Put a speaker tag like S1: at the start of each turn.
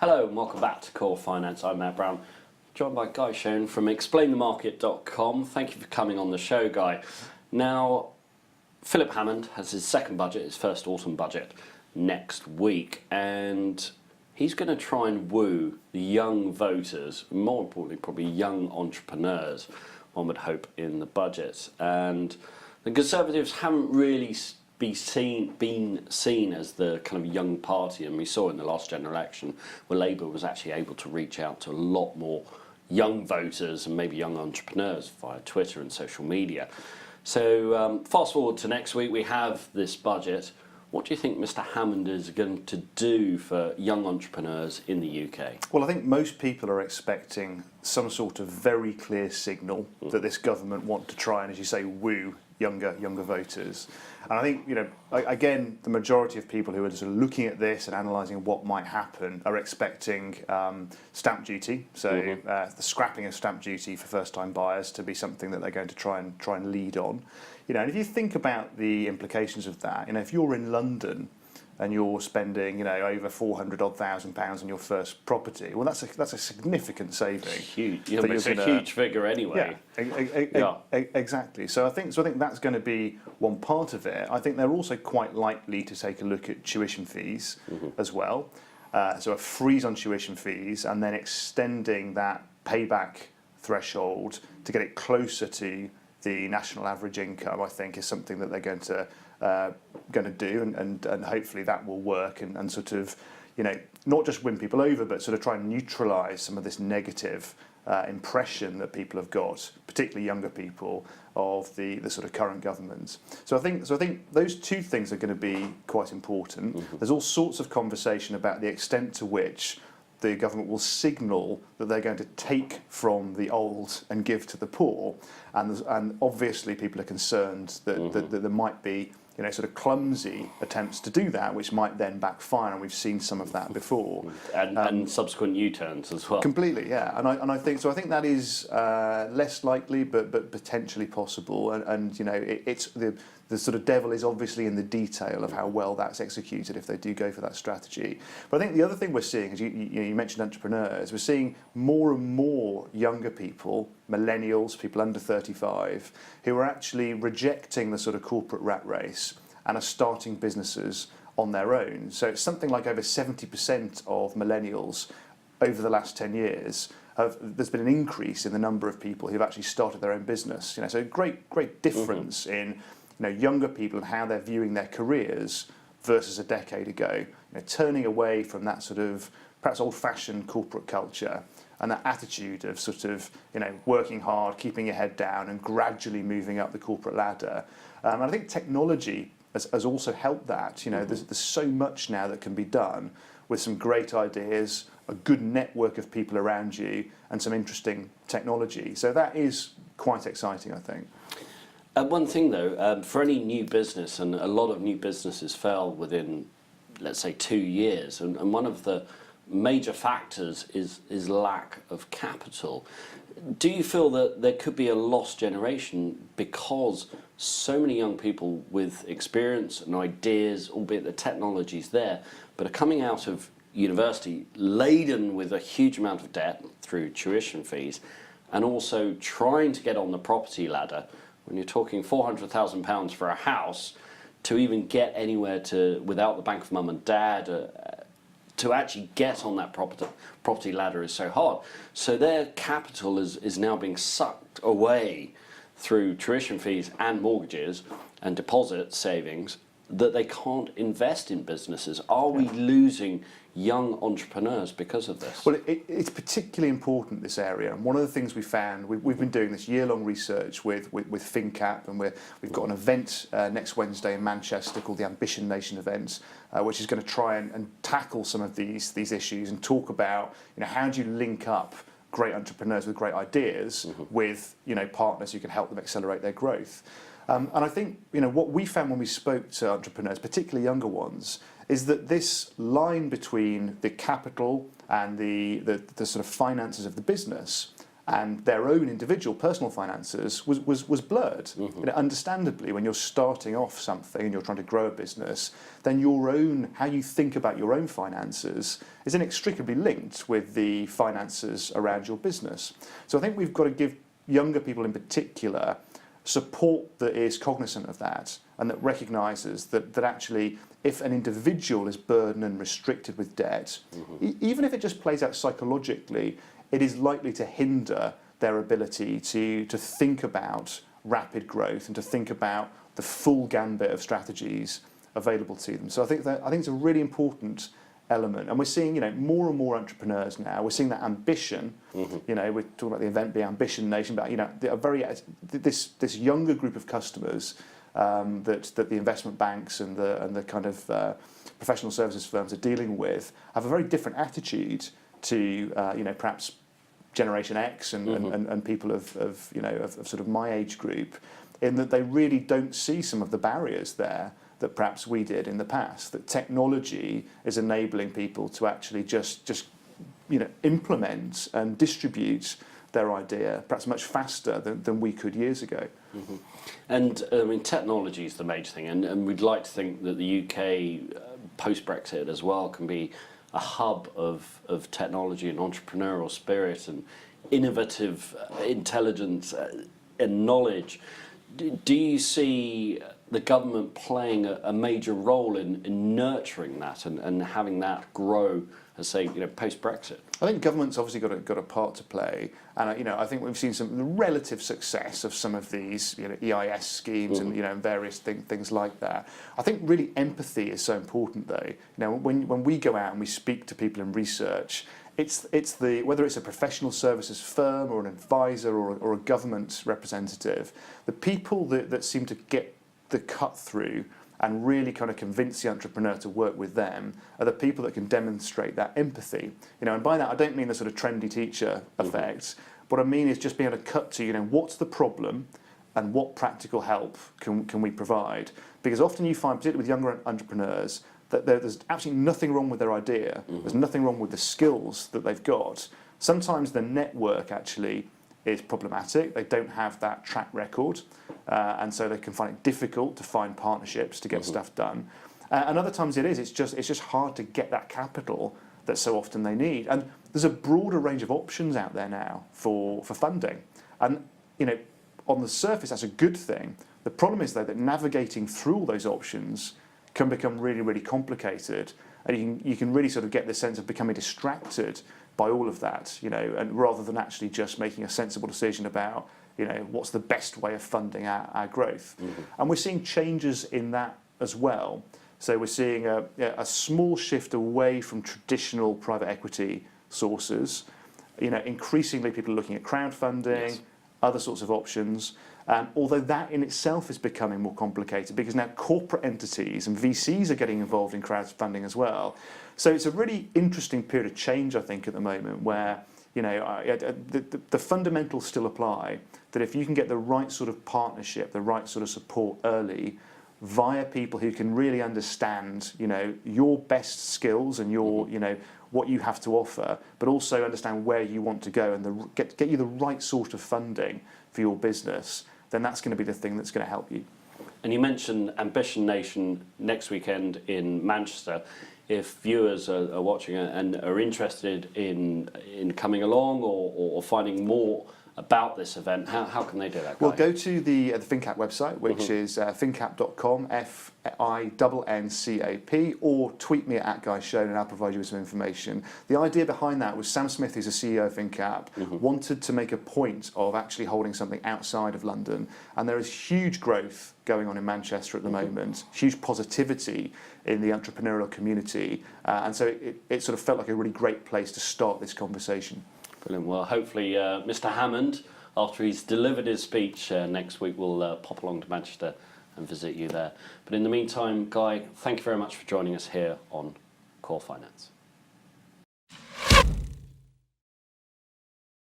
S1: Hello and welcome back to Core Finance. I'm Matt Brown, joined by Guy Shone from ExplainTheMarket.com. Thank you for coming on the show, Guy. Now, Phillip Hammond has his second budget, his first autumn budget, next week, and he's going to try and woo the young voters, more importantly probably young entrepreneurs, one would hope, in the budget. And the Conservatives haven't really been seen as the kind of young party, and we saw in the last general election where Labour was actually able to reach out to a lot more young voters and maybe young entrepreneurs via Twitter and social media. So fast forward to next week, we have this budget. What do you think Mr. Hammond is going to do for young entrepreneurs in the UK?
S2: Well, I think most people are expecting some sort of very clear signal that this government want to try and, as you say, woo younger voters. And I think, again, the majority of people who are sort of looking at this and analysing what might happen are expecting stamp duty, so the scrapping of stamp duty for first-time buyers to be something that they're going to try and lead on. And if you think about the implications of that, if you're in London and you're spending, over £400,000 on your first property, well, that's a significant saving.
S1: Huge. It's a huge figure anyway.
S2: Yeah, exactly. So I think that's going to be one part of it. I think they're also quite likely to take a look at tuition fees as well. So a freeze on tuition fees and then extending that payback threshold to get it closer to the national average income, I think, is something that they're going to do, and hopefully that will work and sort of, not just win people over, but sort of try and neutralise some of this negative impression that people have got, particularly younger people, of the sort of current government. So I think those two things are going to be quite important. There's all sorts of conversation about the extent to which the government will signal that they're going to take from the old and give to the poor, and obviously people are concerned that there might be sort of clumsy attempts to do that, which might then backfire, and we've seen some of that before,
S1: and subsequent U-turns as well.
S2: Completely, yeah, and I think so. I think that is less likely, but potentially possible, and it's the sort of devil is obviously in the detail of how well that's executed if they do go for that strategy. But I think the other thing we're seeing is you mentioned entrepreneurs. We're seeing more and more younger people, millennials, people under 35, who are actually rejecting the sort of corporate rat race and are starting businesses on their own. So it's something like over 70% of millennials over the last 10 years there's been an increase in the number of people who've actually started their own business. So a great difference in younger people and how they're viewing their careers versus a decade ago. Turning away from that sort of perhaps old-fashioned corporate culture and that attitude of sort of working hard, keeping your head down, and gradually moving up the corporate ladder. And I think technology has also helped that. There's so much now that can be done with some great ideas, a good network of people around you, and some interesting technology. So that is quite exciting, I think.
S1: One thing though, for any new business, and a lot of new businesses fail within, let's say, 2 years, and one of the major factors is lack of capital. Do you feel that there could be a lost generation because so many young people with experience and ideas, albeit the technology's there, but are coming out of university laden with a huge amount of debt through tuition fees, and also trying to get on the property ladder? When you're talking £400,000 for a house, to even get anywhere without the bank of mum and dad, to actually get on that property ladder is so hard. So their capital is now being sucked away through tuition fees and mortgages and deposit savings, that they can't invest in businesses. Are we losing young entrepreneurs because of this?
S2: Well, it's particularly important, this area, and one of the things we found, we've been doing this year-long research with FinCap, and we've got an event next Wednesday in Manchester called the Ambition Nation event, which is going to try and tackle some of these issues and talk about how do you link up great entrepreneurs with great ideas with partners who can help them accelerate their growth. And I think what we found when we spoke to entrepreneurs, particularly younger ones, is that this line between the capital and the sort of finances of the business and their own individual personal finances was blurred. Understandably, when you're starting off something and you're trying to grow a business, then how you think about your own finances is inextricably linked with the finances around your business. So I think we've got to give younger people in particular support that is cognizant of that and that recognises that actually if an individual is burdened and restricted with debt, even if it just plays out psychologically, it is likely to hinder their ability to think about rapid growth and to think about the full gambit of strategies available to them. So I think it's a really important element, and we're seeing more and more entrepreneurs now. We're seeing that ambition. We're talking about the event, the Ambition Nation, but this younger group of customers that the investment banks and the kind of professional services firms are dealing with have a very different attitude to perhaps Generation X and people of sort of my age group, in that they really don't see some of the barriers there that perhaps we did in the past. That technology is enabling people to actually just implement and distribute their idea perhaps much faster than we could years ago.
S1: And I mean, technology is the major thing, and we'd like to think that the UK post-Brexit as well can be a hub of technology and entrepreneurial spirit and innovative intelligence and knowledge. Do you see the government playing a major role in nurturing that and having that grow, as say, post-Brexit? I
S2: think government's obviously got a part to play, and I think we've seen some relative success of some of these EIS schemes and various things like that. I think really empathy is so important, though. When we go out and we speak to people in research, it's whether it's a professional services firm or an advisor or a government representative, the people that seem to get the cut through and really kind of convince the entrepreneur to work with them are the people that can demonstrate that empathy. And by that I don't mean the sort of trendy teacher effect. What I mean is just being able to cut to, what's the problem and what practical help can we provide? Because often you find, particularly with younger entrepreneurs, that there's absolutely nothing wrong with their idea. There's nothing wrong with the skills that they've got. Sometimes the network actually is problematic. They don't have that track record, and so they can find it difficult to find partnerships to get stuff done. And other times it's just hard to get that capital that so often they need. And there's a broader range of options out there now for funding. And on the surface that's a good thing. The problem is though that navigating through all those options can become really, really complicated, and you can really sort of get the sense of becoming distracted by all of that, and rather than actually just making a sensible decision about, what's the best way of funding our growth. And we're seeing changes in that as well. So we're seeing a small shift away from traditional private equity sources. Increasingly people are looking at crowdfunding, other sorts of options. Although that in itself is becoming more complicated because now corporate entities and VCs are getting involved in crowdfunding as well. So it's a really interesting period of change, I think, at the moment where the fundamentals still apply, that if you can get the right sort of partnership, the right sort of support early via people who can really understand your best skills and your what you have to offer, but also understand where you want to go and get you the right sort of funding for your business, then that's going to be the thing that's going to help you.
S1: And you mentioned Ambition Nation next weekend in Manchester. If viewers are watching and are interested in coming along or finding more about this event, how can they do that, Guy?
S2: Well, go to the FinCap website, which is fincap.com, FINNCAP, or tweet me at Guy Shone and I'll provide you with some information. The idea behind that was Sam Smith, who's the CEO of FinCap, wanted to make a point of actually holding something outside of London, and there is huge growth going on in Manchester at the moment, huge positivity in the entrepreneurial community, and so it sort of felt like a really great place to start this conversation.
S1: Brilliant. Well, hopefully Mr. Hammond, after he's delivered his speech next week, will pop along to Manchester and visit you there. But in the meantime, Guy, thank you very much for joining us here on Core Finance.